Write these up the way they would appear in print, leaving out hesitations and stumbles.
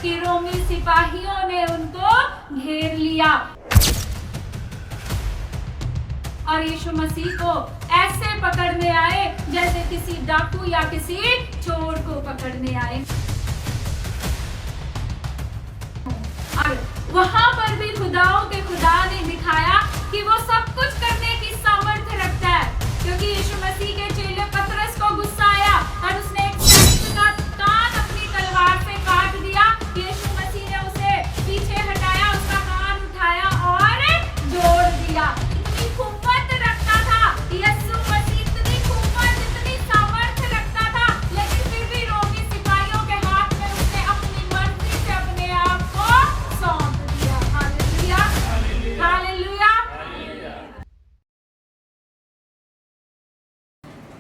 कि रोमी सिपाहियों ने उनको घेर लिया और यीशु मसीह को ऐसे पकड़ने आए जैसे किसी डाकू या किसी चोर को पकड़ने आए। और वहां पर भी खुदाओं के खुदा ने दिखाया कि वो सब कुछ करने की सामर्थ्य रखता है, क्योंकि यीशु मसीह के चेले पतरस को गुस्सा आया और उसने एक शख्स का कान अपनी तलवार से काट दिया। यीशु मसीह ने उसे पीछे हटाया, उसका कान उठाया और जोड़ दिया। इतनी कुव्वत रखता था यीशु मसीह, इतनी कुव्वत, इतनी सामर्थ्य रखता था, लेकिन फिर भी रोमी सिपाहियों के हाथ में उसने अपनी मर्जी से अपने आप को सौंप दिया। Hallelujah, hallelujah.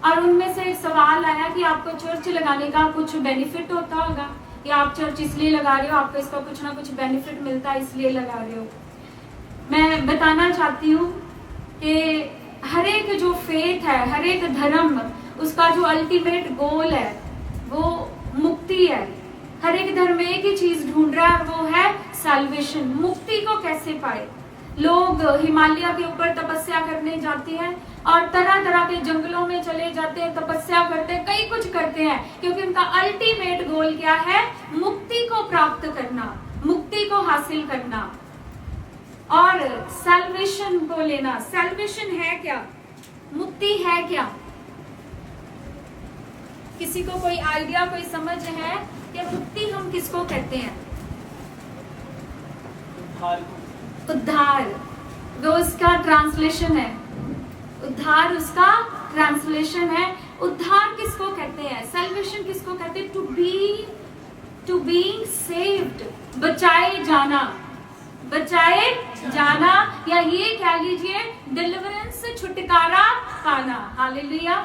और उनमें से एक सवाल आया कि आपको चर्च लगाने का कुछ बेनिफिट होता होगा, या आप चर्च इसलिए लगा रहे हो, आपको इसका कुछ ना कुछ बेनिफिट मिलता है इसलिए लगा रहे हो। मैं बताना चाहती हूँ कि हर एक जो फेथ है, हर एक धर्म, उसका जो अल्टीमेट गोल है वो मुक्ति है। हर एक धर्म एक ही चीज ढूंढ रहा है, वो है सैल्वेशन। मुक्ति को कैसे पाए? लोग हिमालय के ऊपर तपस्या करने जाते हैं और तरह तरह के जंगलों में चले जाते हैं, तपस्या करते हैं, कई कुछ करते हैं, क्योंकि उनका अल्टीमेट गोल क्या है? मुक्ति को प्राप्त करना, मुक्ति को हासिल करना और सैल्वेशन को लेना। सैल्वेशन है क्या? मुक्ति है क्या? किसी को कोई आइडिया, कोई समझ है कि मुक्ति हम किसको कहते हैं? उद्धार, वो उसका ट्रांसलेशन है। उद्धार उसका ट्रांसलेशन है। उद्धार किसको कहते हैं? सैल्वेशन किसको कहते हैं? टू बीइंग सेव्ड, बचाए जाना, बचाए जाना, या ये कह लीजिए डिलीवरेंस, छुटकारा पाना। हालेलुया।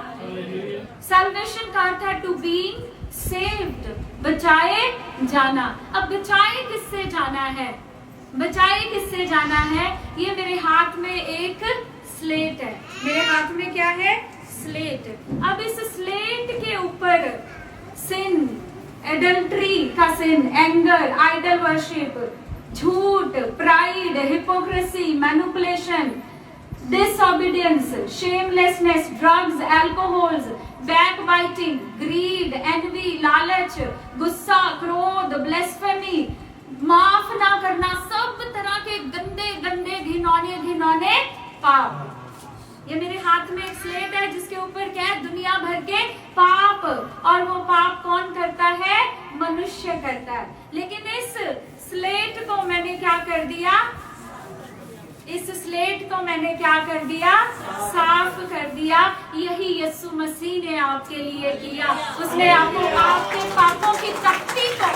सैल्वेशन का अर्थ है टू बीइंग सेव्ड, बचाए जाना। अब बचाए किससे जाना है? बचाए किससे जाना है? ये मेरे हाथ में एक स्लेट है। मेरे हाथ में क्या है? स्लेट। अब इस स्लेट के ऊपर सिन, एडल्ट्री का सिन, एंगर, आइडल वर्शिप, झूठ, pride, hypocrisy, manipulation, disobedience, shamelessness, drugs, alcohols, backbiting, greed, envy, लालच, गुस्सा, क्रोध, ब्लेस्फेमी, माफ ना करना, सब तरह के गंदे गंदे घिनौने घिनौने पाप। ये मेरे हाथ में एक स्लेट है जिसके ऊपर क्या है? दुनिया भर के पाप। और वो पाप कौन करता है? मनुष्य करता है। लेकिन इस स्लेट को मैंने क्या कर दिया? इस स्लेट को मैंने क्या कर दिया? साफ कर दिया। यही यीशु मसीह ने आपके लिए किया। उसने आपको, आपके पापों की तख्ती को,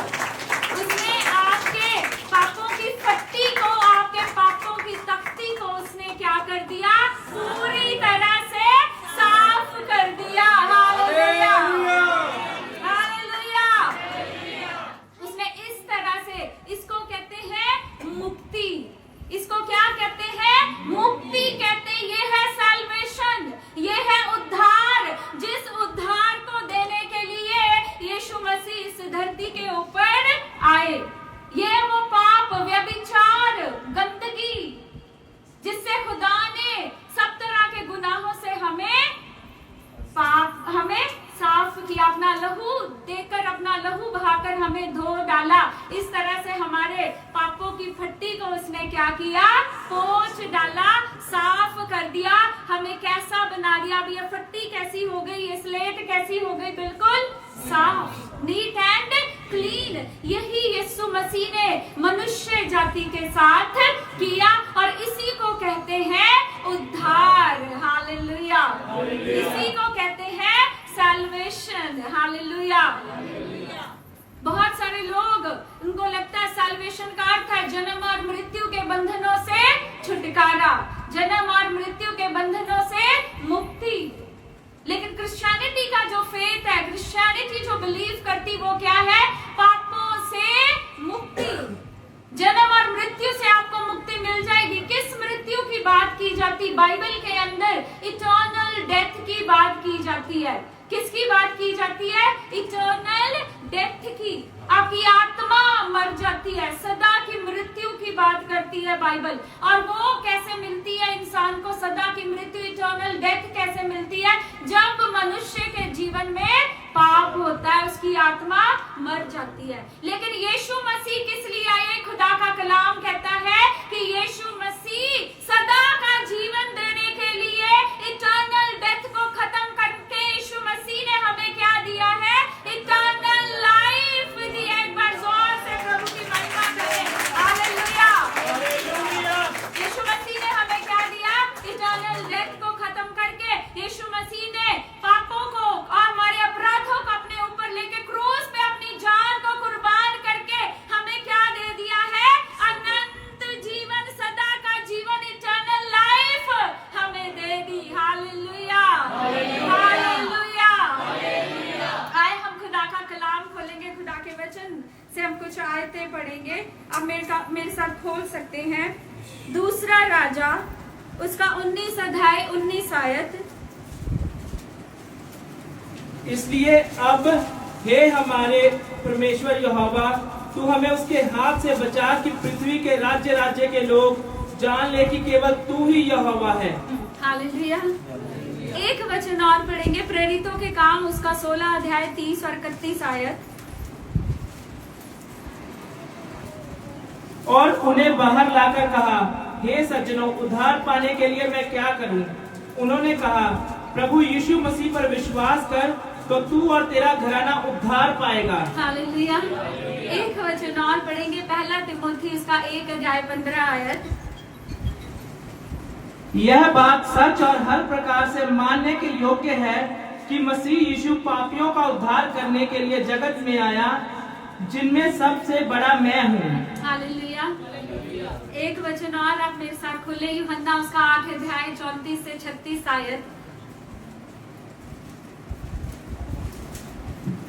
उसने आपके पापों की फट्टी को, आपके पापों की तख्ती को उसने क्या कर दिया? पूरी तरह से साफ कर दिया। Hallelujah, hallelujah. उसने इस तरह से, इसको कहते हैं मुक्ति। इसको क्या कहते हैं? मुक्ति कहते हैं। ये है सैल्वेशन, ये है उद्धार। जिस उद्धार को देने के लिए यीशु मसीह इस धरती के ऊपर आए। ये वो पाप, व्यभिचार, गंदगी, जिससे खुदा ने सब तरह के गुनाहों से हमें साफ किया, अपना लहू देकर, अपना लहू बहाकर हमें धो डाला। इस तरह से हमारे पापों की फट्टी को उसने क्या किया? पोंछ डाला, साफ कर दिया, हमें कैसा बना दिया। अब ये फट्टी कैसी हो गई? ये स्लेट कैसी हो गई? बिल्कुल साफ, नीट एंड क्लीन। यही यीशु मसीह ने मनुष्य जाति के साथ किया और इसी को कहते हैं उद्धार। हालेलुया। इसी को कहते हैं सैल्वेशन। हालेलुया। बहुत सारे लोग, उनको लगता है सैल्वेशन का अर्थ है जन्म और मृत्यु के बंधनों से छुटकारा, जन्म और मृत्यु के बंधनों से मुक्ति। लेकिन क्रिश्चियनिटी का जो फेथ है, क्रिश्चियनिटी जो बिलीव करती, वो क्या है? पापों से मुक्ति। जन्म और मृत्यु से आपको मुक्ति मिल जाएगी। किस मृत्यु की बात की जाती? बाइबल के अंदर इटर्नल डेथ की बात की जाती है। किसकी बात की जाती है? इटर्नल डेथ की। आपकी आत्मा मर बोलती है बाइबल। और वो कैसे मिलती है इंसान को सदा की मृत्यु, इटर्नल डेथ कैसे मिलती है? जब मनुष्य के जीवन में पाप होता है, उसकी आत्मा मर जाती है। लेकिन यीशु मसीह किस लिए आए? खुदा का कलाम कहता है कि यीशु मसीह सदा का जीवन देने के लिए, इटर्नल डेथ को खत्म करके यीशु मसीह ने हमें क्या दिया है? इटर्नल लाइफ दिया। एक बार जोर से प्रभु की महिमा करें, हालेलुया। यीशु मसीह ने हमें क्या दिया? इटर्नल डेथ को खत्म करके यीशु मसीह ने पापों को और हमारे अपराधों को अपने ऊपर लेके क्रूस पे अपनी जान को कुर्बान करके हमें क्या दे दिया है? अनंत जीवन, सदा का जीवन, इटर्नल लाइफ हमें दे दी। Hallelujah, hallelujah. आए हम खुदा का कलाम खोलेंगे, खुदा के वचन से हम कुछ आयतें पढ़ेंगे। अब मेरे साथ खोल सकते हैं दूसरा राजा, उसका 19 अध्याय 19 आयत। इसलिए अब हे हमारे परमेश्वर यहोवा, तू हमें उसके हाथ से बचा कि पृथ्वी के राज्य राज्य के लोग जान ले कि केवल तू ही यहोवा है। हालेलुया। एक वचन और पढ़ेंगे, प्रेरितों के काम उसका 16 अध्याय 30 और 31 आयत। और उन्हें बाहर लाकर कहा, हे सज्जनों, उद्धार पाने के लिए मैं क्या करूं? उन्होंने कहा, प्रभु यीशु मसीह पर विश्वास कर तो तू और तेरा घराना उद्धार पाएगा। हालेलुया। एक वचन और पढ़ेंगे, पहला तिमोथी उसका 1 अध्याय 15 आयत। यह बात सच और हर प्रकार से मानने के योग्य है कि मसीह यीशु पापियों का उद्धार करने के लिए जगत में आया, जिनमें सबसे बड़ा मैं हूँ। हालेलुया। एक वचन और आप मेरे साथ खोले, यूहन्ना उसका 8 अध्याय 34 से 36 आयत।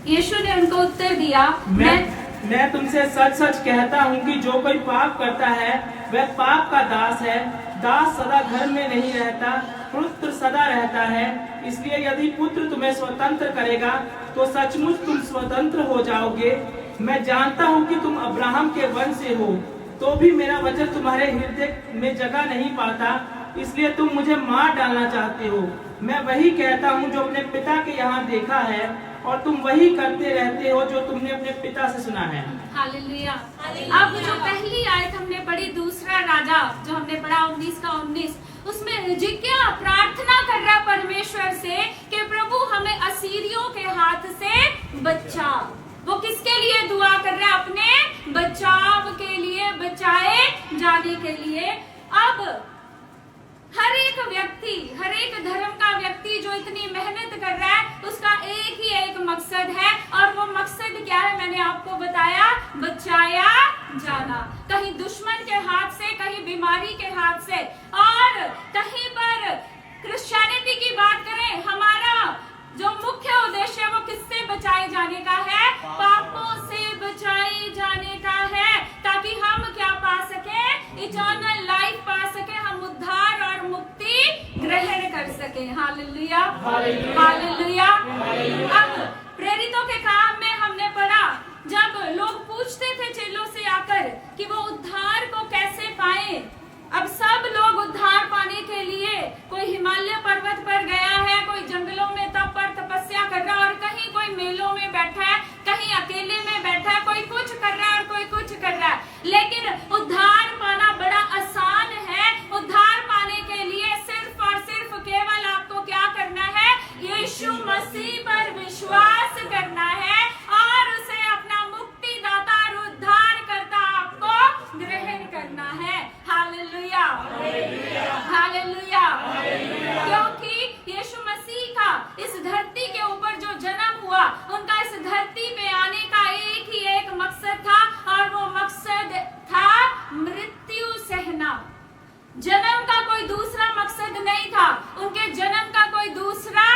यीशु ने उनको उत्तर दिया, मैं तुमसे सच सच कहता हूँ कि जो कोई पाप करता है वह पाप का दास है। दास सदा घर में नहीं रहता, पुत्र सदा रहता है। इसलिए यदि पुत्र तुम्हें स्वतंत्र करेगा तो सचमुच तुम स्वतंत्र हो जाओगे। मैं जानता हूँ कि तुम अब्राहम के वंश से हो, तो भी मेरा वचन तुम्हारे हृदय में जगह नहीं पाता, इसलिए तुम मुझे मार डालना चाहते हो। मैं वही कहता हूँ जो अपने पिता के यहाँ देखा है, और तुम वही करते रहते हो जो तुमने अपने पिता से सुना है। हालेलुया। अब जो पहली आयत हमने पढ़ी, दूसरा राजा जो हमने पढ़ा 19 का 19, उसमें हिजकिय्याह प्रार्थना कर रहा परमेश्वर से कि प्रभु हमें असीरियों के हाथ से बचा। वो किसके लिए दुआ कर रहा है? अपने बचाव के लिए, बचाए जाने के लिए। अब हर एक व्यक्ति, हर एक धर्म का व्यक्ति जो इतनी मेहनत कर रहा है, उसका एक ही एक मकसद है, और वो मकसद क्या है? मैंने आपको बताया, बचाया जाना। कहीं दुश्मन के हाथ से, कहीं बीमारी के हाथ से, और कहीं पर क्रिश्चियनिटी की बात करें, हमारा जो मुख्य उद्देश्य है वो किससे बचाए जाने का है? पापों से बचाए जाने का है, ताकि हम क्या पा सके? इटर्नल लाइफ पा सके, हम उद्धार और मुक्ति ग्रहण कर सके। Hallelujah, hallelujah. अब प्रेरितों के काम में हमने पढ़ा, जब लोग पूछते थे चेलों से आकर कि वो उद्धार को कैसे पाए। अब सब लोग उद्धार पाने के लिए, कोई हिमालय पर्वत पर गया है, कोई जंगलों में तप पर तपस्या कर रहा है, और कहीं कोई मेलों में बैठा है, कहीं अकेले में बैठा है, कोई कुछ कर रहा है और कोई कुछ कर रहा है। लेकिन उद्धार पाना बड़ा आसान है। उद्धार पाने के लिए सिर्फ और सिर्फ केवल आपको क्या करना है? यीशु मसीह पर विश्वास करना है, और उसे अपना मुक्तिदाता और उद्धार करता आपको ग्रहण करना है। Hallelujah, hallelujah. क्योंकि यीशु मसीह का इस धरती के ऊपर जो जन्म हुआ, उनका इस धरती पे आने का एक ही एक मकसद था, और वो मकसद था मृत्यु सहना। जन्म का कोई दूसरा मकसद नहीं था, उनके जन्म का कोई दूसरा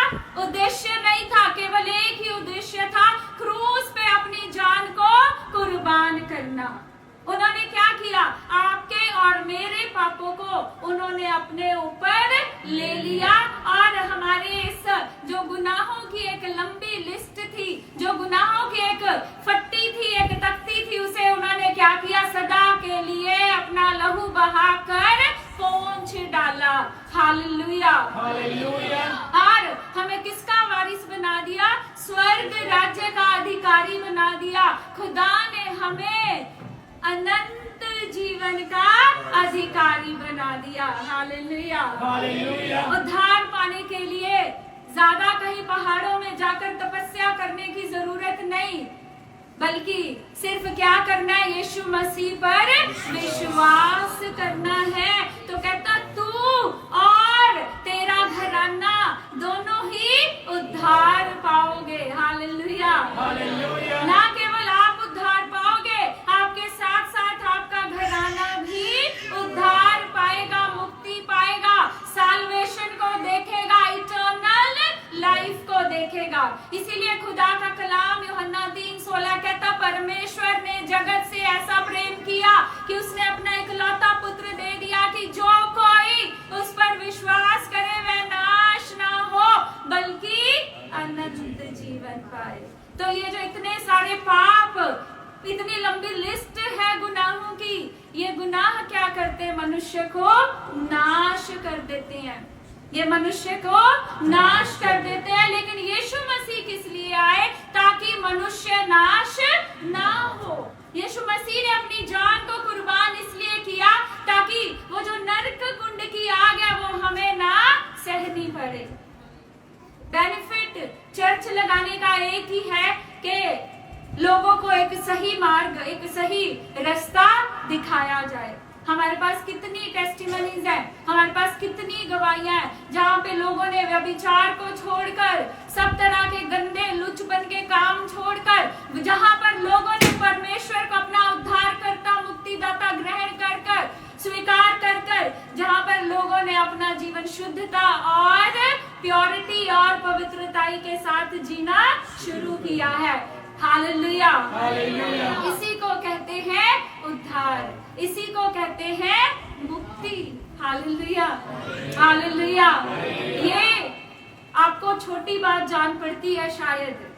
उद्देश्य नहीं था, केवल एक ही उद्देश्य था, क्रूस पे अपनी जान को कुर्बान करना। उन्होंने क्या किया? आपके और मेरे पापों को उन्होंने अपने ऊपर ले लिया, और हमारे इस जो गुनाहों की एक लंबी लिस्ट थी, जो गुनाहों की एक फट्टी थी, एक तख्ती थी, उसे उन्होंने क्या किया? सदा के लिए अपना लहू बहा हालेलुया। हालेलुया। और हमें किसका वारिस बना दिया? स्वर्ग राज्य का अधिकारी बना दिया। खुदा ने हमें अनंत जीवन का अधिकारी बना दिया। हालेलुया। हालेलुया। उद्धार पाने के लिए ज्यादा कहीं पहाड़ों में जाकर तपस्या करने की जरूरत नहीं, बल्कि सिर्फ क्या करना है? यीशु मसीह पर विश्वास करना है। तो कहता तू और तेरा घराना दोनों ही उद्धार पाओगे। हालेलुया। हालेलुया। ना केवल आप उद्धार पाओगे, आपके साथ साथ आपका घराना भी उद्धार पाएगा, मुक्ति पाएगा, साल्वेशन को देखेगा, इटर्नल लाइफ को देखेगा। इसीलिए खुदा का कलाम यूहन्ना 3:16 कहता, परमेश्वर ने जगत से ऐसा प्रेम किया कि उसने अपना इकलौता पुत्र दे दिया कि जो कोई उस पर विश्वास करे वह नाश ना हो बल्कि अनंत जीवन पाए। तो ये जो इतने सारे पाप, इतनी लंबी लिस्ट है गुनाहों की, ये गुनाह क्या करते हैं? मनुष्य को नाश कर देते हैं, ये मनुष्य को नाश कर देते हैं। लेकिन यीशु मसीह किस लिए आए? ताकि मनुष्य नाश ना हो। यीशु मसीह ने अपनी जान को कुर्बान इसलिए किया ताकि वो जो नरक कुंड की आग है वो हमें ना सहनी पड़े। बेनिफिट चर्च लगाने का एक ही है कि लोगों को एक सही मार्ग, एक सही रास्ता दिखाया जाए। हमारे पास कितनी टेस्टिमनीज है, हमारे पास कितनी गवाहियां हैं जहाँ पे लोगों ने व्यभिचार को छोड़कर, सब तरह के गंदे लुचपन के काम छोड़कर, जहाँ पर लोगों ने परमेश्वर को अपना उद्धारकर्ता, मुक्तिदाता ग्रहण कर कर, स्वीकार कर कर, जहाँ पर लोगों ने अपना जीवन शुद्धता और प्योरिटी और पवित्रताई के साथ जीना शुरू किया है। हालेलुया। हालेलुया। इसी को कहते हैं उद्धार, इसी को कहते हैं मुक्ति। हालेलुया। हालेलुया। ये आपको छोटी बात जान पड़ती है शायद,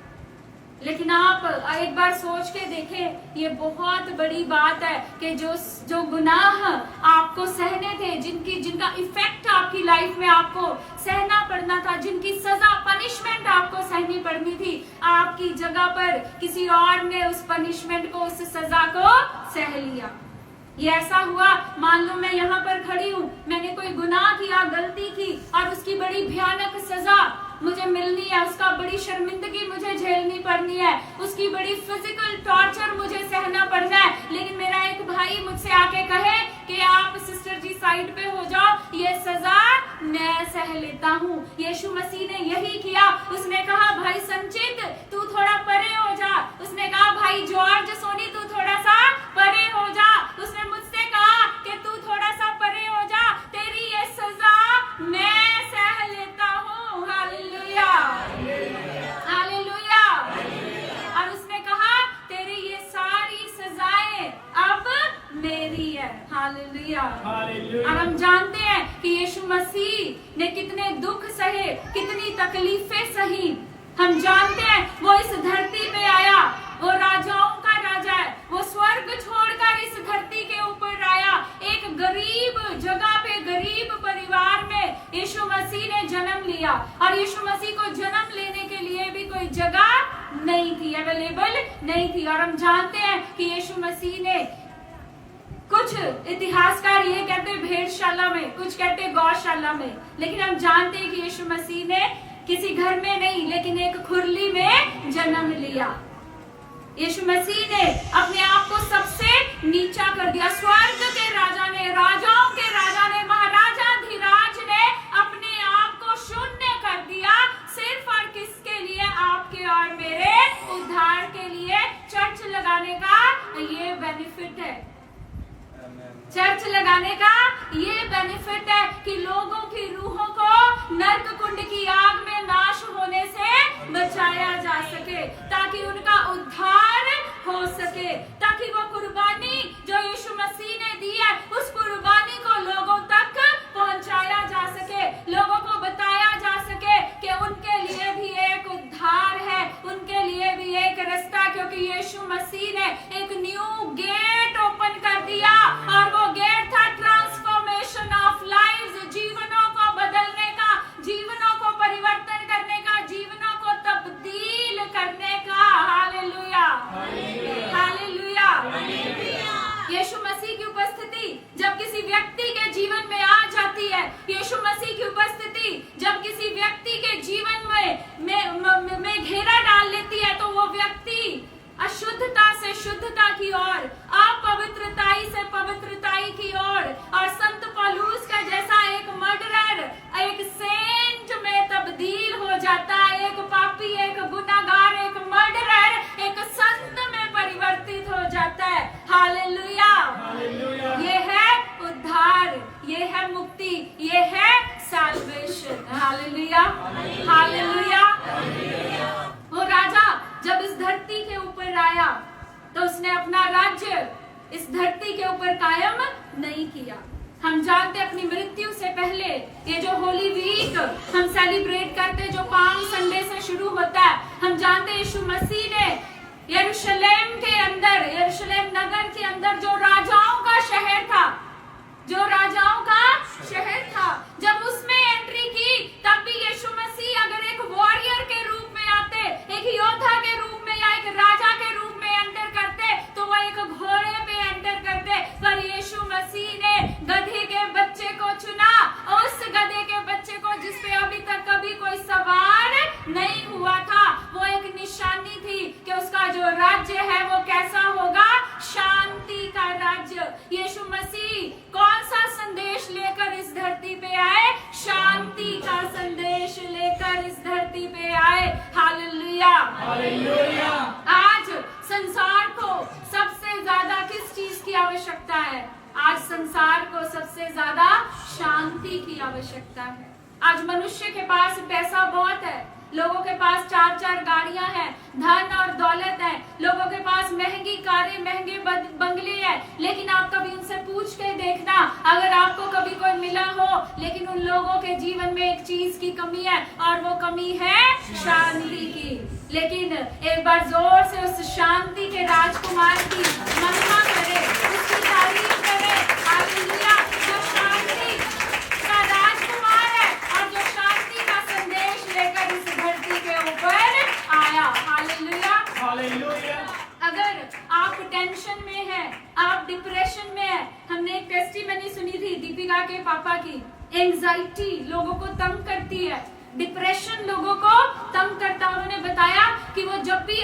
लेकिन आप एक बार सोच के देखें, ये बहुत बड़ी बात है कि जो गुनाह आपको सहने थे, जिनका इफेक्ट आपकी लाइफ में आपको सहना पड़ना था, जिनकी सजा, पनिशमेंट आपको सहनी पड़नी थी, आपकी जगह पर किसी और ने उस पनिशमेंट को, उस सजा को सह लिया। ये ऐसा हुआ, मान लो मैं यहाँ पर खड़ी हूँ, मैंने कोई गुनाह किया, गलती की और उसकी बड़ी भयानक सजा मुझे मिलनी है, उसका बड़ी शर्मिंदगी मुझे झेलनी पड़नी है, उसकी बड़ी फिजिकल टॉर्चर मुझे सहना पड़ना है। लेकिन मेरा एक भाई मुझसे आके कहे कि आप सिस्टर जी साइड पे हो जाओ, ये सजा मैं सह लेता हूँ। यीशु मसीह ने यही किया। उसने कहा भाई संचित तू थोड़ा परे हो जा, उसने कहा भाई जॉर्ज सोनी तू थोड़ा सा परे हो जा, उसने मुझसे कहा कि तू थोड़ा सा परे हो जा, तेरी ये सजा मैं सह लेता हूँ। हालेलुया। हालेलुया। और उसने कहा तेरी ये सारी सजाएं अब मेरी है। हालेलुया। और हम जानते हैं कि यीशु मसीह ने कितने दुख सहे, कितनी तकलीफें सही। हम जानते हैं वो इस धरती पे आया, वो राजाओं का राजा है, वो स्वर्ग छोड़कर इस धरती के ऊपर आया। एक गरीब जगह पे, गरीब परिवार में यीशु मसीह ने जन्म लिया, और यीशु मसीह को जन्म लेने के लिए भी कोई जगह नहीं थी, अवेलेबल नहीं थी। और हम जानते हैं कि यीशु मसीह ने, कुछ इतिहासकार ये कहते हैं भेड़शाला में, कुछ कहते हैं गौशाला में, लेकिन हम जानते हैं कि यीशु मसीह ने किसी घर में नहीं, लेकिन एक खुरली में जन्म लिया। यीशु मसीह ने अपने आप को सबसे नीचा कर दिया। स्वर्ग के राजा ने, राजाओं के राजा ने, महाराजा धीराज ने अपने आप को शून्य कर दिया, सिर्फ और किसके लिए? आपके और मेरे उद्धार के लिए। चर्च लगाने का ये बेनिफिट है, चर्च लगाने का ये बेनिफिट है कि लोगों की रूहों को नरक कुंड की आग में नाश होने से बचाया जा सके, ताकि उनका उद्धार हो सके, ताकि वो कुर्बानी जो यीशु मसीह ने दी है, उस कुर्बानी को लोगों तक पहुंचाया जा सके, लोगों को बताया जा सके कि उनके लिए भी एक उद्धार है, उनके लिए भी एक रास्ता, क्योंकि यीशु मसीह ने एक न्यू गेट ओपन कर दिया, और वो गेट था ट्रांसफॉर्मेशन ऑफ लाइव्स, जीवनों को किसी व्यक्ति के जीवन में घेरा डाल लेती है, तो वो व्यक्ति अशुद्धता से शुद्धता की ओर, अपवित्रताई से पवित्रताई की ओर, और संत पौलुस का जैसा एक मर्डरर एक सेंट में तब्दील हो जाता है। एक पापी, एक गुनाहगार, एक मर्डरर एक संत में परिवर्तित हो जाता है। हालेलुया। ये है उद्धार, ये है मुक्ति, ये है सैल्वेशन। Hallelujah, hallelujah. वो राजा जब इस धरती के ऊपर आया तो उसने अपना राज्य इस धरती के ऊपर कायम नहीं किया। हम जानते अपनी मृत्यु से पहले ये जो होली वीक हम सेलिब्रेट करते, जो पाम संडे से शुरू होता है, हम जानते यीशु मसीह ने यरूशलेम के अंदर, यरूशलेम नगर के अंदर जो राजाओं का शहर था, जो राजाओं का शहर था, जब उसमें एंट्री की, तब भी यीशु मसीह अगर एक वॉरियर के रूप में आते, एक योद्धा के रूप में या एक राजा के रूप में एंटर करते, तो वो एक घोड़े पे एंटर करते। पर यीशु मसीह ने गधे के बच्चे को चुना, उस गधे के बच्चे को जिस पे अभी तक कभी कोई सवार नहीं हुआ था। वो एक निशानी थी कि उसका जो राज्य है वो कैसा होगा, शांति का राज्य। यीशु मसीह कौन सा संदेश लेकर इस धरती पे आए? शांति का संदेश लेकर इस धरती पे आए। Hallelujah, hallelujah. आज संसार को सबसे ज्यादा किस चीज की आवश्यकता है? आज संसार को सबसे ज्यादा शांति की आवश्यकता है। आज मनुष्य के पास पैसा बहुत है, लोगों के पास 4-4 गाड़ियां हैं, धन और दौलत है, लोगों के पास महंगी कारें, महंगे बंगले हैं, लेकिन आप कभी उनसे पूछ के देखना, अगर आपको कभी कोई मिला हो, लेकिन उन लोगों के जीवन में एक चीज की कमी है, और वो कमी है शांति की। लेकिन एक बार जोर से उस शांति के राजकुमार की महिमा करें, उसकी तारीफ करें। हालेलुया। जो शांति का राजकुमार है और जो शांति का संदेश लेकर इस धरती के ऊपर आया। Hallelujah, hallelujah. अगर आप टेंशन में हैं, आप डिप्रेशन में हैं, हमने एक टेस्टिमनी सुनी थी दीपिका के पापा की। एंजाइटी लोगों को तंग करती है, डिप्रेशन लोगों को तंग करता। उन्होंने बताया कि वो जब भी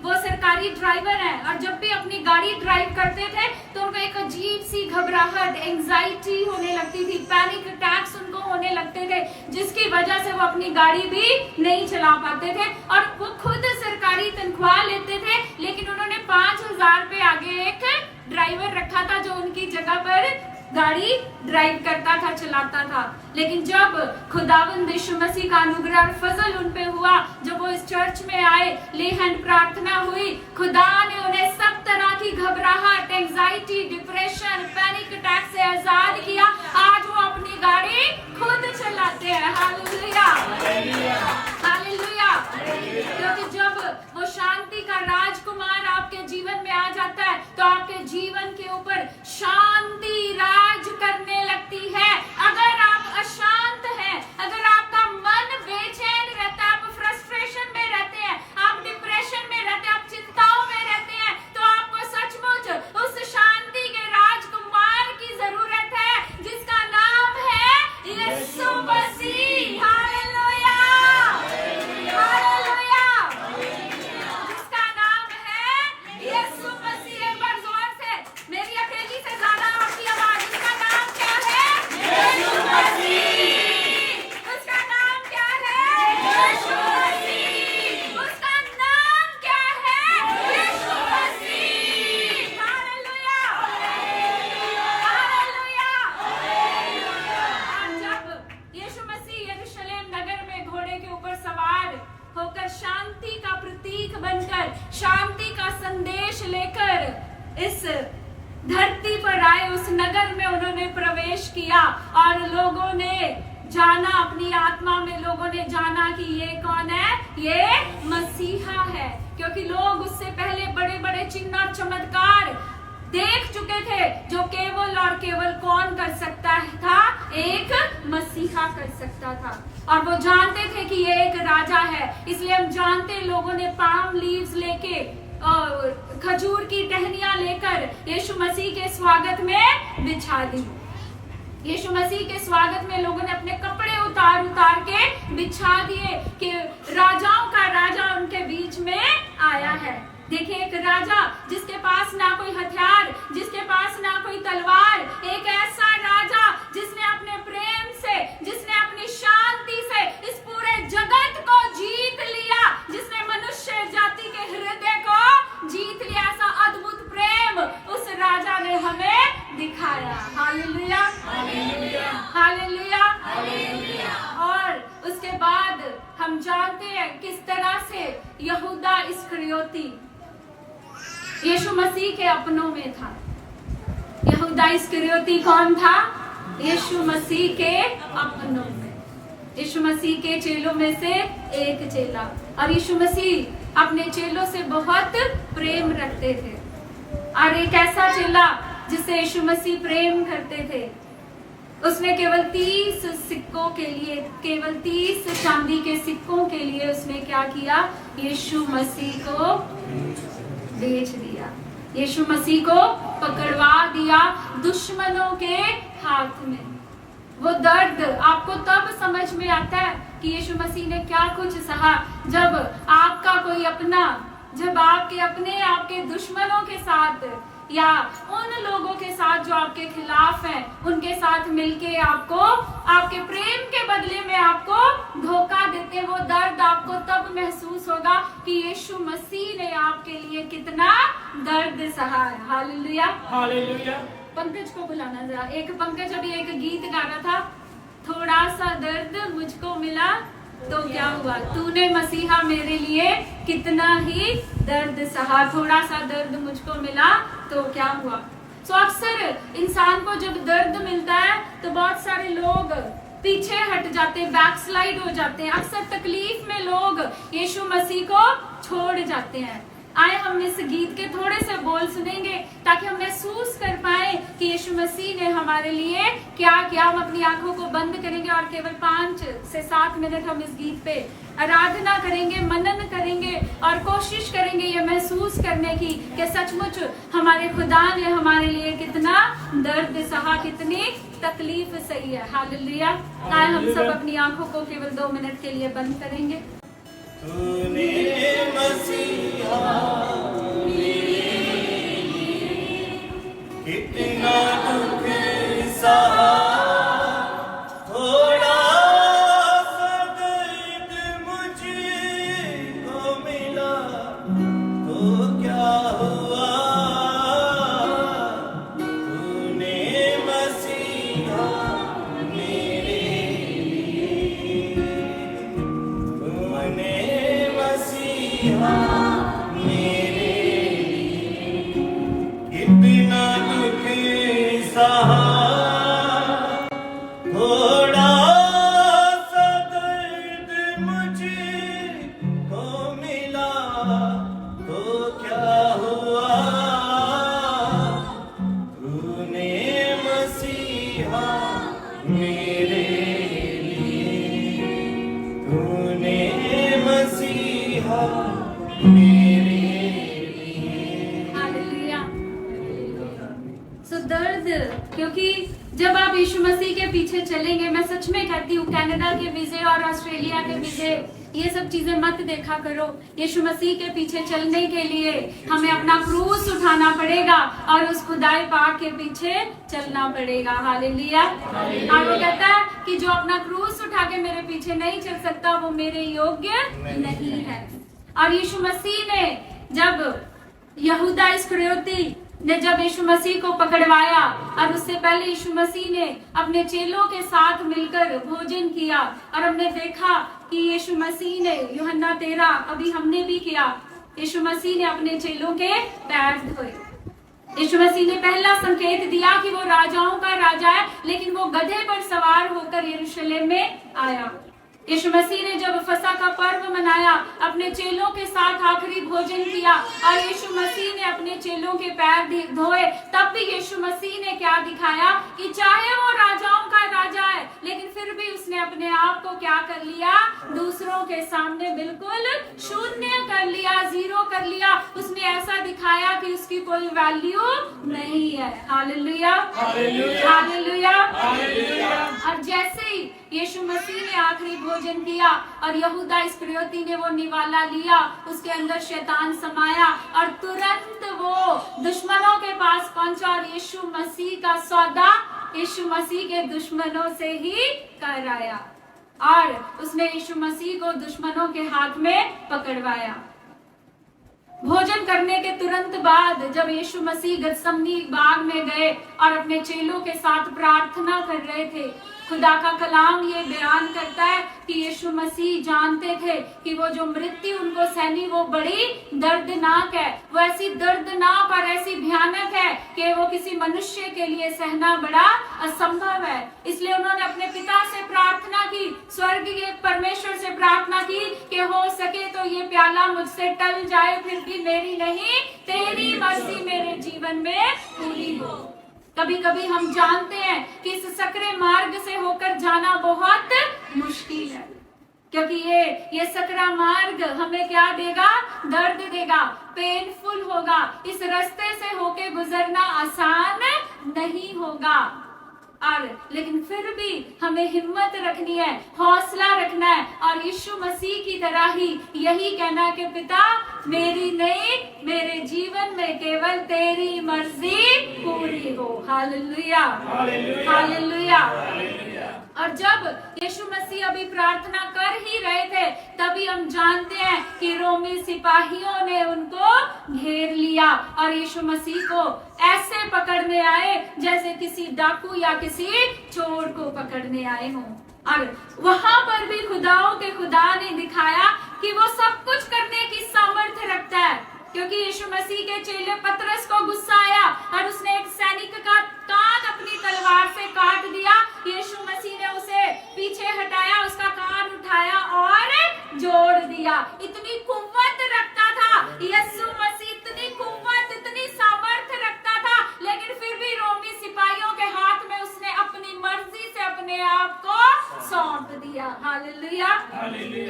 वो सरकारी ड्राइवर है, और जब भी अपनी गाड़ी ड्राइव करते थे तो उनको एक अजीब सी घबराहट, एंजाइटी होने लगती थी, पैनिक अटैक्स उनको होने लगते थे, जिसकी वजह से वो अपनी गाड़ी भी नहीं चला पाते थे। और वो खुद सरकारी तनख्वाह लेते थे, लेकिन उन्होंने 5,000 पे आगे एक ड्राइवर रखा था जो उनकी जगह पर गाड़ी ड्राइव करता था, चलाता था। लेकिन जब खुदावंद यीशु मसीह का अनुग्रह और फजल उन पे हुआ, जब वो इस चर्च में आए, ले हैंड प्रार्थना हुई, खुदा ने उन्हें सब तरह की घबराहट, एंजाइटी, डिप्रेशन, पैनिक अटैक से आजाद किया। आज वो अपनी गाड़ी खुद चलाते हैं। Hallelujah, hallelujah. क्योंकि जब वो शांति का राजकुमार आपके जीवन में आ जाता है, तो आपके जीवन के ऊपर शांति राज करने लगती है। अगर आप अशांत हैं, अगर आपका मन बेचैन रहता है, आप फ्रस्ट्रेशन में रहते हैं, आप डिप्रेशन में रहते हैं, आप चिंताओं में रहते हैं, तो आपको सचमुच उस शांति के राजकुमार की जरूरत है, जिसका नाम है यीशु मसीह। Hallelujah, hallelujah. जिसका नाम है यीशु मसीह। एक बार जोर से, मेरी अकेली से ज्यादा आपकी आवाज। उसका नाम क्या है? यीशु मसीह। उसका नाम क्या है? यीशु मसीह। उसका नाम क्या है? यीशु मसीह। Hallelujah, hallelujah. और जब यीशु मसीह यरूशलेम नगर में घोड़े के ऊपर सवार होकर शांति का प्रतीक बनकर, शांति का संदेश लेकर इस धरती पर आए, उस नगर में उन्होंने प्रवेश किया, और लोगों ने जाना, अपनी आत्मा में लोगों ने जाना कि ये कौन है? ये मसीहा है। क्योंकि लोग उससे पहले बड़े बड़े चिन्ह और चमत्कार देख चुके थे, जो केवल और केवल कौन कर सकता था? एक मसीहा कर सकता था। और वो जानते थे कि ये एक राजा है, इसलिए हम जानते लोगों ने पाम लीव्स लेके, खजूर की टहनियां लेकर यीशु मसीह के स्वागत में बिछा दी। यीशु मसीह के स्वागत में लोगों ने अपने कपड़े उतार उतार के बिछा दिए कि राजाओं का राजा उनके बीच में आया है। देखिए, एक राजा जिसके पास ना कोई हथियार, जिसके पास ना कोई तलवार, एक ऐसा राजा जिसने अपने प्रेम से, जिसने अपनी शांति से इस पूरे जगत को जीत लिया, जिसने मनुष्य जाति के हृदय को जीत लिया। ऐसा अद्भुत प्रेम उस राजा ने हमें दिखाया। Hallelujah, hallelujah, hallelujah, hallelujah. और उसके बाद हम जानते हैं किस तरह से यहूदा इस्करियोती यीशु मसीह के अपनों में था। यहूदा इस्करियोती कौन था? यीशु मसीह के अपनों में, यीशु मसीह के चेलों में से एक चेला। और यीशु मसीह अपने चेलों से बहुत प्रेम रखते थे। और एक ऐसा चेला जिससे यीशु मसीह प्रेम करते थे, उसने केवल 30 सिक्कों के लिए, केवल 30 चांदी के सिक्कों के लिए उसने क्या किया? यीशु मसीह को बेच दिया, यीशु मसीह को पकड़वा दिया दुश्मनों के हाथ में। वो दर्द आपको तब समझ में आता है कि यीशु मसीह ने क्या कुछ सहा, जब आपका कोई अपना, जब आपके अपने आपके दुश्मनों के साथ या उन लोगों के साथ जो आपके खिलाफ हैं, उनके साथ मिलके आपको आपके प्रेम के बदले में आपको धोखा देते, वो दर्द आपको तब महसूस होगा कि यीशु मसीह ने आपके लिए कितना दर्द सहा है। Hallelujah, hallelujah. पंकज को बुलाना जरा। एक पंकज अभी एक गीत गा रहा था, थोड़ा सा दर्द मुझको मिला तो क्या हुआ, तूने मसीहा मेरे लिए कितना ही दर्द सहा, थोड़ा सा दर्द मुझको मिला तो क्या हुआ। तो अक्सर इंसान को जब दर्द मिलता है तो बहुत सारे लोग पीछे हट जाते हैं, बैकस्लाइड हो जाते हैं। अक्सर तकलीफ में लोग यीशु मसीह को छोड़ जाते हैं। आए हम इस गीत के थोड़े से बोल सुनेंगे ताकि हम महसूस कर पाए कि यीशु मसीह ने हमारे लिए क्या किया। हम अपनी आंखों को बंद करेंगे और केवल 5 से 7 मिनट हम इस गीत पे आराधना करेंगे, मनन करेंगे और कोशिश करेंगे ये महसूस करने की कि सचमुच हमारे खुदा ने हमारे लिए कितना दर्द सहा, कितनी तकलीफ सही है। हालेलुया। आए हम सब अपनी आंखों को केवल 2 मिनट के लिए बंद करेंगे। तूने मसीहा कितना दुख सहा, थोड़ा सा दर्द मुझको मिला तो क्या हुआ, तूने मसीहा मेरे लिए, तूने मसीहा मेरे लिए कितना दुख सहा, थोड़ा सा दर्द मुझको मिला तो क्या हुआ, तूने मसीहा मेरे लिए, तूने मसीहा मेरे लिए। हालेलुया। सो दर्द, क्योंकि जब आप यीशु मसीह के पीछे चलेंगे, मैं सच में कहती हूँ, कनाडा के वीजे और ऑस्ट्रेलिया के वीजे, ये सब चीजें मत देखा करो। यीशु मसीह के पीछे चलने के लिए हमें अपना क्रूस उठाना पड़ेगा और उस खुदाई पाक के पीछे चलना पड़ेगा। हालेलुया। और वो कहता है कि जो अपना क्रूस उठा के मेरे पीछे नहीं चल सकता वो मेरे योग्य नहीं है। और यीशु मसीह ने जब यहूदा इस्करियोती ने जब यीशु मसीह को पकड़वाया और उससे पहले यीशु मसीह ने अपने चेलों के साथ मिलकर भोजन किया और हमने देखा कि यीशु मसीह ने यूहन्ना 13 अभी हमने भी किया, यीशु मसीह ने अपने चेलों के पैर धोए। यीशु मसीह ने पहला संकेत दिया कि वो राजाओं का राजा है, लेकिन वो गधे पर सवार होकर यरूशलेम में आया। यीशु मसीह ने जब फसह का पर्व मनाया, अपने चेलों के साथ आखिरी भोजन किया और यीशु मसीह ने अपने चेलों के पैर धोए, तब भी यीशु मसीह ने क्या दिखाया कि चाहे वो राजाओं का राजा है, लेकिन फिर भी उसने अपने आप को क्या कर लिया, दूसरों के सामने बिल्कुल शून्य कर लिया, जीरो कर लिया। उसने ऐसा दिखाया कि उसकी कोई वैल्यू नहीं है। Hallelujah, hallelujah, hallelujah. हालेलुया। और जैसे ही यीशु मसीह ने आखिरी भोजन किया और यहूदा इस्करियोती ने वो निवाला लिया, उसके अंदर शैतान समाया और तुरंत वो दुश्मनों के पास पहुंचा और यीशु मसीह का सौदा यीशु मसीह के दुश्मनों से ही कराया और उसने यीशु मसीह को दुश्मनों के हाथ में पकड़वाया। भोजन करने के तुरंत बाद जब यीशु मसीह गतसमनी बाग में गए और अपने चेलों के साथ प्रार्थना कर रहे थे, खुदा का कलाम ये बयान करता है कि यीशु मसीह जानते थे कि वो जो मृत्यु उनको सहनी वो बड़ी दर्दनाक है, वो ऐसी दर्दनाक और ऐसी भयानक है कि वो किसी मनुष्य के लिए सहना बड़ा असंभव है। इसलिए उन्होंने अपने पिता से प्रार्थना की, स्वर्गीय परमेश्वर से प्रार्थना की कि हो सके तो ये प्याला मुझसे टल जाए, फिर भी मेरी नहीं तेरी मर्जी मेरे जीवन में पूरी हो। कभी कभी हम जानते हैं कि इस सकरे मार्ग से होकर जाना बहुत मुश्किल है, क्योंकि ये सकरा मार्ग हमें क्या देगा? दर्द देगा, पेनफुल होगा। इस रास्ते से होके गुजरना आसान नहीं होगा। और लेकिन फिर भी हमें हिम्मत रखनी है, हौसला रखना है और यीशु मसीह की तरह ही यही कहना कि पिता मेरी नहीं, मेरे जीवन में केवल तेरी मर्जी पूरी हो। Hallelujah, hallelujah. और जब यीशु मसीह अभी प्रार्थना कर ही रहे थे, तभी हम जानते हैं कि रोमी सिपाहियों ने उनको घेर लिया और यीशु मसीह को ऐसे पकड़ने आए जैसे किसी डाकू या किसी चोर को पकड़ने आए हों। और वहां पर भी खुदाओं के खुदा ने दिखाया कि वो सब कुछ करने की सामर्थ्य रखता है, क्योंकि यीशु मसीह के चेले पतरस को गुस्सा आया और उसने एक सैनिक का कान अपनी तलवार से काट दिया। यीशु मसीह ने उसे पीछे हटाया, उसका कान उठाया और जोड़ दिया। इतनी कुव्वत रखता था यीशु मसीह, इतनी कुव्वत, इतनी सामर्थ्य रखता था, लेकिन फिर भी रोमी सिपाहियों के हाथ में उसने अपनी मर्जी से अपने आप को सौंप दिया। Hallelujah,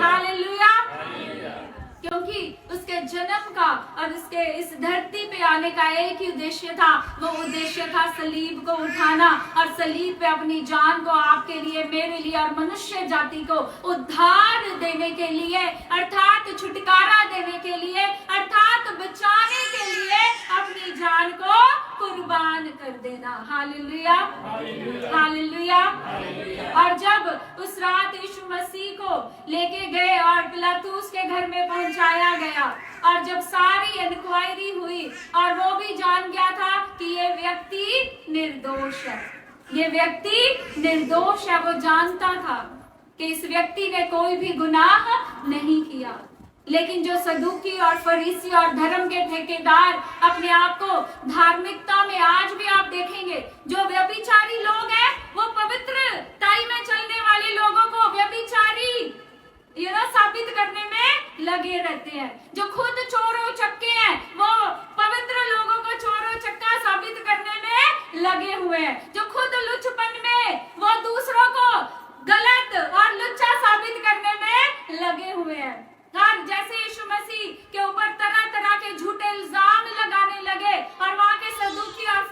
hallelujah. क्योंकि उसके जन्म का और उसके इस धरती पे आने का एक ही उद्देश्य था, वो उद्देश्य था सलीब को उठाना और सलीब पे अपनी जान को आपके लिए, मेरे लिए और मनुष्य जाति को उद्धार देने के लिए, अर्थात छुटकारा देने के लिए, अर्थात बचाने के लिए अपनी जान को कुर्बान कर देना। Hallelujah, hallelujah. और जब उस रात यीशु मसीह को लेके गए और पिलातुस के घर में पहुंचाया गया और जब सारी इंक्वायरी हुई और वो भी जान गया था कि ये व्यक्ति निर्दोष है, ये व्यक्ति निर्दोष है, वो जानता था कि इस व्यक्ति ने कोई भी गुनाह नहीं किया। लेकिन जो सदूकी और फरीसी और धर्म के ठेकेदार अपने आप को धार्मिकता में, आज भी आप देखेंगे जो व्यभिचारी लोग हैं वो पवित्रताई में चलने वाले लोगों को व्यभिचारी साबित करने में लगे रहते हैं। जो खुद चोरों चक्के हैं वो पवित्र लोगों को चोरों चक्का साबित करने में लगे हुए हैं। जो खुद लुच्चपन में वो दूसरों को गलत और लुच्चा साबित करने में लगे हुए हैं। और जैसे यीशु मसीह के ऊपर तरह तरह के झूठे इल्जाम लगाने लगे और वहाँ के सदूकी और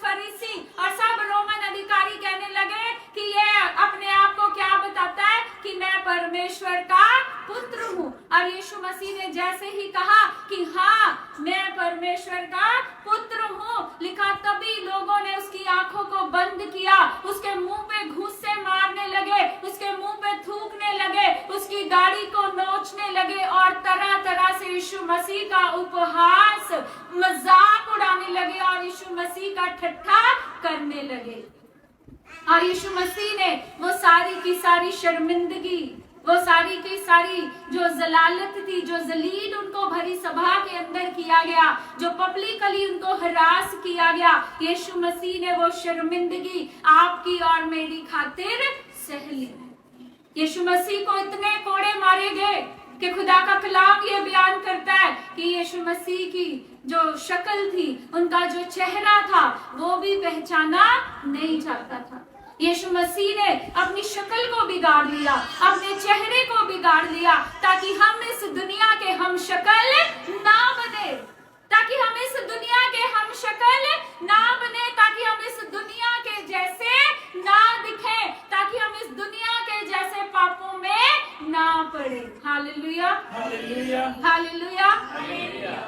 फरीसी और सब रोमन अधिकारी कहने लगे कि ये अपने आप को क्या बताता है कि मैं परमेश्वर का पुत्र हूँ। और यीशु मसीह ने जैसे ही कहा कि हाँ मैं परमेश्वर का पुत्र हूँ, लिखा तभी लोगों ने उसकी आंखों को बंद किया, उसके मुंह पे घूंसे मारने लगे, उसके मुंह पे थूकने लगे, उसकी दाढ़ी को नोचने लगे और तरह तरह से यीशु मसीह का उपहास, मजाक उड़ाने लगे और यीशु मसीह का ठट्ठा करने लगे। और यीशु मसीह ने वो सारी की सारी शर्मिंदगी, वो सारी की सारी जो जलालत थी, जो जलील उनको भरी सभा के अंदर किया गया, जो पब्लिकली उनको हरास किया गया, यीशु मसीह ने वो शर्मिंदगी आपकी और मेरी खातिर सह ली। यीशु मसीह को इतने कोड़े मारे गए कि खुदा का कलाम ये बयान करता है कि यीशु मसीह की जो शक्ल थी, उनका जो चेहरा था, वो भी पहचाना नहीं जाता था। यीशु मसीह ने अपनी शक्ल को बिगाड़ लिया, अपने चेहरे को बिगाड़ लिया, ताकि हम इस दुनिया के हम शक्ल ना बने, ताकि हम ना बने, ताकि हम इस दुनिया के जैसे ना दिखें, ताकि हम इस दुनिया के जैसे पापों में ना पड़े। Hallelujah, hallelujah, hallelujah.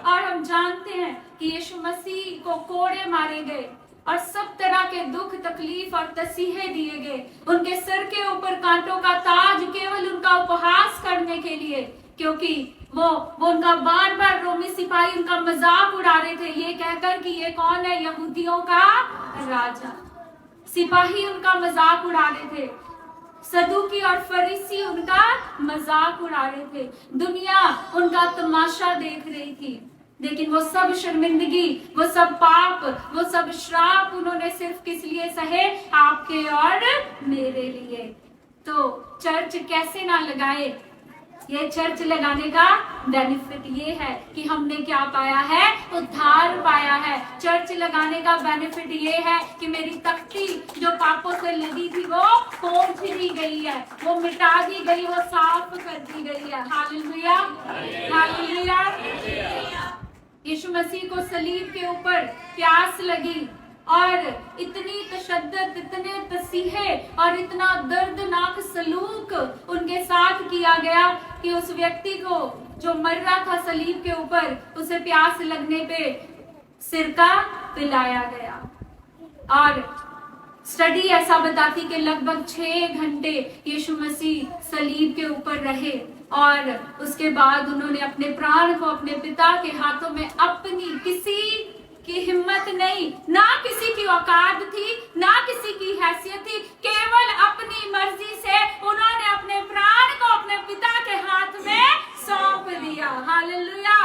और हम जानते हैं कि यीशु मसीह को कोड़े मारे गए और सब तरह के दुख, तकलीफ और तसीहे दिए गए। उनके सर के ऊपर कांटों का ताज केवल उनका उपहास करने के लिए, क्योंकि वो उनका बार बार रोमी सिपाही उनका मजाक उड़ा रहे थे, ये कहकर कि ये कौन है, यहूदियों का राजा। सिपाही उनका मजाक उड़ा रहे थे, सदूकी और फरीसी उनका मजाक उड़ा रहे थे, दुनिया उनका तमाशा देख रही थी। लेकिन वो सब शर्मिंदगी, वो सब पाप, वो सब श्राप उन्होंने सिर्फ किस लिए सहे? आपके और मेरे लिए। तो चर्च कैसे ना लगाए? ये चर्च लगाने का बेनिफिट ये है कि हमने क्या पाया है? उद्धार पाया है। चर्च लगाने का बेनिफिट ये है कि मेरी तख्ती जो पापों से लगी थी वो पोंछ दी गई है, वो मिटा दी गई, वो साफ कर दी गई है। Hallelujah, hallelujah. यीशु मसीह को सलीब के ऊपर प्यास लगी और इतनी तशद्दुद, इतने तसीहे और इतना दर्दनाक सलूक उनके साथ किया गया कि उस व्यक्ति को जो मर रहा था सलीब के ऊपर, उसे प्यास लगने पे सिरका पिलाया गया। और स्टडी ऐसा बताती कि लगभग 6 घंटे यीशु मसीह सलीब के ऊपर रहे और उसके बाद उन्होंने अपने प्राण को अपने पिता के हाथों में, अपनी किसी की हिम्मत नहीं, ना किसी की औकात थी, ना किसी की हैसियत थी, केवल अपनी मर्जी से उन्होंने अपने प्राण को अपने पिता के हाथ में सौंप दिया। हालेलुया।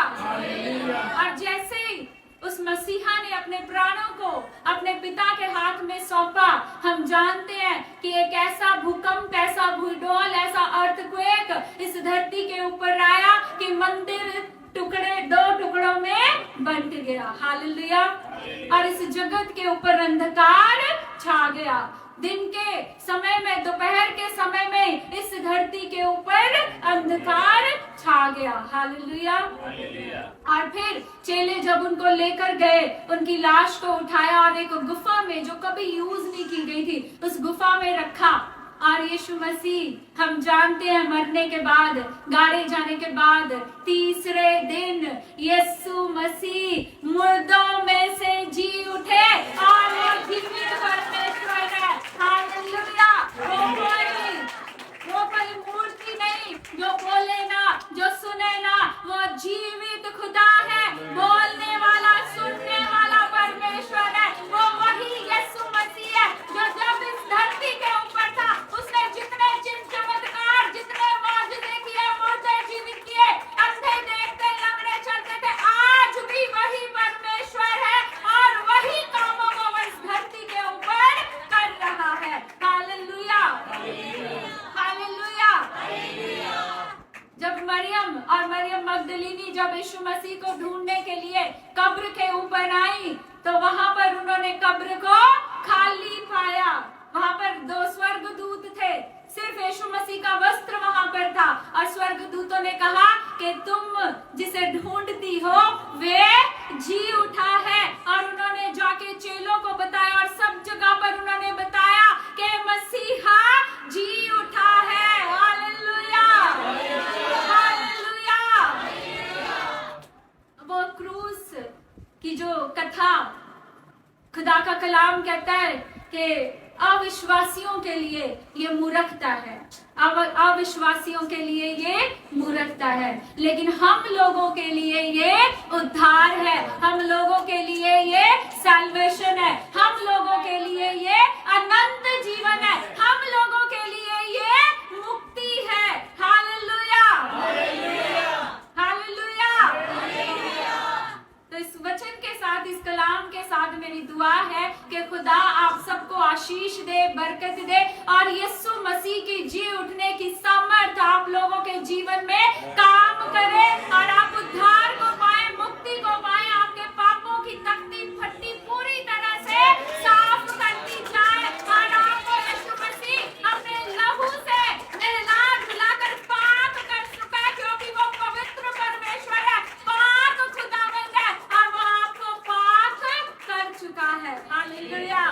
और जैसे ही उस मसीहा ने अपने प्राणों को अपने पिता के हाथ में सौंपा, हम जानते हैं कि एक ऐसा भूकंप, ऐसा भूडोल, ऐसा अर्थक्वेक इस धरती के ऊपर आया कि मंदिर टुकड़े 2 टुकड़ों में बंट गया। हालेलुया। और इस जगत के ऊपर अंधकार छा गया। दिन के समय में, दोपहर के समय में इस धरती के ऊपर अंधकार छा गया। हालेलुया। और फिर चेले जब उनको लेकर गए, उनकी लाश को उठाया और एक गुफा में, जो कभी यूज नहीं की गई थी, उस गुफा में रखा। और यीशु मसीह, हम जानते हैं, मरने के बाद, गाड़े जाने के बाद, तीसरे दिन यीशु मसीह मुर्दों में से जी उठे और वो जीवित परमेश्वर है। हालेलुया। वो कोई मूर्ति नहीं जो बोले ना, जो सुने ना, वो जीवित खुदा है, बोलने वाला, सुनने वाला परमेश्वर है। वो वही यीशु मसीह है जो जब इस धरती के ऊपर था, उसने जितने चिन्ह चमत्कार, जितने मौजूदे किए, मुर्दे जीवित किए, अंधे देखते, लंगड़े चलते थे, आज भी वही परमेश्वर है और वही कामों को वो इस धरती के ऊपर कर रहा है। Hallelujah, hallelujah. जब मरियम मगदलीनी जब यीशु मसीह को ढूंढने के लिए कब्र के ऊपर आई, तो वहां पर उन्होंने कब्र को खाली पाया। वहां पर 2 स्वर्गदूत थे, सिर्फ यीशु मसीह का वस्त्र वहां पर था। और स्वर्गदूतों ने कहा कि तुम जिसे ढूंढती हो वे जी उठा है। और उन्होंने जाके चेलों को बताया और सब जगह पर उन्होंने बताया कि मसीहा जी उठा है। Hallelujah, hallelujah. वो क्रूस की जो कथा, खुदा का कलाम कहता है कि अविश्वासियों के लिए ये मूर्खता है, अविश्वासियों के लिए ये मूर्खता है, लेकिन हम लोगों के लिए ये उद्धार है, हम लोगों के लिए ये सैल्वेशन है, हम लोगों के लिए ये अनंत जीवन है, हम लोगों के लिए ये मुक्ति है। Hallelujah, hallelujah. तो इस वचन के साथ, इस कलाम के साथ मेरी दुआ है कि खुदा आप सबको आशीष दे, बरकत दे और यीशु मसीह की जी उठने की सामर्थ आप लोगों के जीवन में काम करे और आप उद्धार को पाए, मुक्ति को पाए, आपके पापों की तख्ती फट्टी पूरी तरह से साफ करती जाए और आपको यीशु मसीह अपने लहू से नहला धुलाकर पाक कर चुका है, क्योंकि वो पवित्र परमेश्वर है, पाक खुदावंद है और वो आपको पाक कर चुका है। हालेलुया।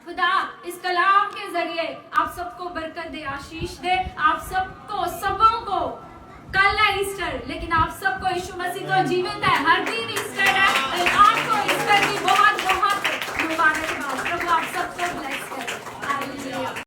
खुदा इस कलाम के जरिए आप सबको बरकत दे, आशीष दे, आप सबको सबों को। कल है ईस्टर, लेकिन आप सबको यीशु मसीह तो जीवित है, हर दिन